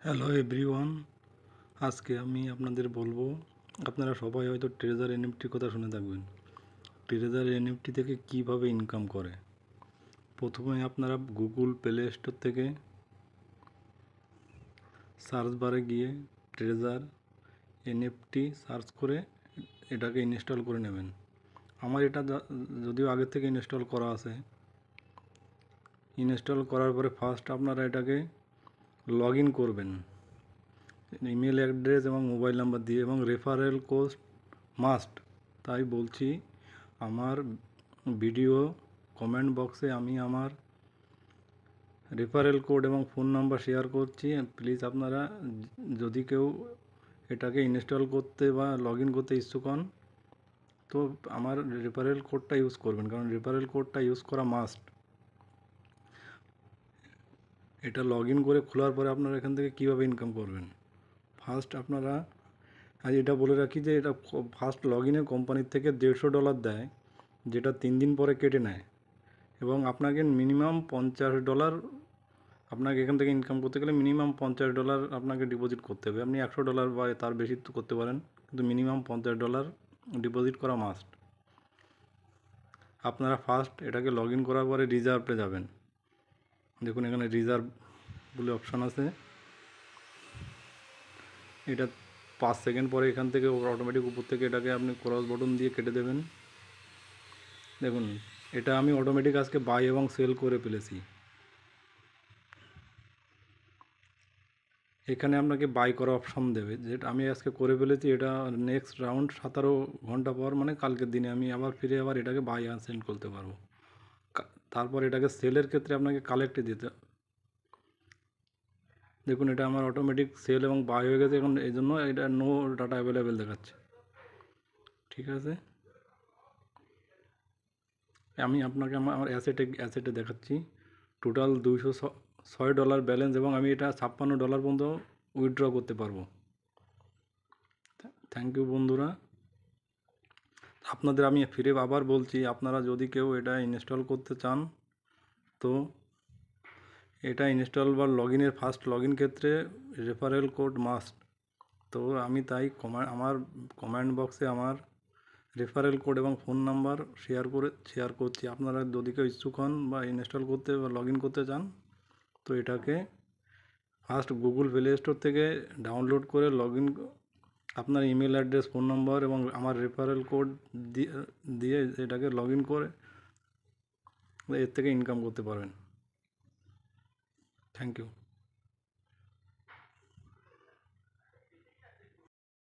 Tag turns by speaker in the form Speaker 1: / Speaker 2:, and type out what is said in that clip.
Speaker 1: Hello everyone, আজকে আমি আপনাদের বলবো, আপনারা সবাই হয়তো ট্রেজার এনএফটির কথা শুনে থাকবেন। ট্রেজার এনএফটি থেকে কিভাবে ইনকাম করে। প্রথমে আপনারা গুগল প্লে স্টোর থেকে সার্চ বারে গিয়ে ট্রেজার এনএফটি সার্চ করে এটাকে ইনস্টল করে নেবেন। আমার এটা যদিও আগে থেকে ইনস্টল করা আছে। ইনস্টল করার পরে ফার্স্ট আপনারা এটাকে লগ ইন করবেন ইমেল অ্যাড্রেস এবং মোবাইল নাম্বার দিয়ে, এবং রেফারেল কোড মাস্ট। তাই বলছি, আমার ভিডিও কমেন্ট বক্সে আমি আমার রেফারেল কোড এবং ফোন নাম্বার শেয়ার করছি। প্লিজ আপনারা যদি কেউ এটাকে ইনস্টল করতে বা লগ ইন করতে ইচ্ছুক হন, তো আমার রেফারেল কোডটা ইউজ করবেন, কারণ রেফারেল কোডটা ইউজ করা মাস্ট। এটা লগ ইন করে খোলার পরে আপনারা এখান থেকে কীভাবে ইনকাম করবেন। ফার্স্ট আপনারা, আর এটা বলে রাখি যে এটা ফার্স্ট লগ ইনে কোম্পানির থেকে $150 দেয়, যেটা 3 দিন পরে কেটে নেয়, এবং আপনাকে মিনিমাম $50, আপনাকে এখান থেকে ইনকাম করতে গেলে মিনিমাম $50 আপনাকে ডিপোজিট করতে হবে। আপনি $100 বা তার বেশি তো করতে পারেন, কিন্তু মিনিমাম $50 ডিপোজিট করা মাস্ট। আপনারা ফার্স্ট এটাকে লগ ইন করার পরে রিজার্ভে যাবেন। দেখুন এখানে রিজার্ভ বলে অপশান আছে, এটা 5 সেকেন্ড পরে এখান থেকে অটোমেটিক উপর থেকে এটাকে আপনি ক্রস বটন দিয়ে কেটে দেবেন। দেখুন এটা আমি অটোমেটিক আজকে বাই এবং সেল করে ফেলেছি। এখানে আপনাকে বাই করা অপশন দেবে, যেটা আমি আজকে করে ফেলেছি। এটা নেক্সট রাউন্ড 17 ঘন্টা পর, মানে কালকের দিনে আমি আবার ফিরে এটাকে বাই আর সেল করতে পারবো। তারপর এটাকে সেলের ক্ষেত্রে আপনাকে কালেক্টে দিতে। দেখুন এটা আমার অটোমেটিক সেল এবং বাই হয়ে গেছে এখন, এই জন্য এটা নো ডাটা অ্যাভেলেবেল দেখাচ্ছে। ঠিক আছে, আমি আপনাকে আমার অ্যাসেটে দেখাচ্ছি। টোটাল $206 ব্যালেন্স, এবং আমি এটা $56 পর্যন্ত উইথড্র করতে পারবো। থ্যাংক ইউ বন্ধুরা। আপনাদের আমি ফিরে আবার বলছি, আপনারা যদি কেউ এটা ইনস্টল করতে চান, তো এটা ইনস্টল বা লগ ইনের ফার্স্ট লগ ইন ক্ষেত্রে রেফারেল কোড মাস্ট। তো আমি তাই আমার কমেন্ট বক্সে আমার রেফারেল কোড এবং ফোন নাম্বার শেয়ার করছি। আপনারা যদি কেউ ইচ্ছুক হন বা ইনস্টল করতে বা লগ ইন করতে চান, তো এটাকে ফার্স্ট গুগল প্লে স্টোর থেকে ডাউনলোড করে লগ ইন, আপনার ইমেল অ্যাড্রেস, ফোন নম্বর এবং আমার রেফারেল কোড দিয়ে এটাকে লগ ইন করে এর থেকে ইনকাম করতে পারবেন। Thank you.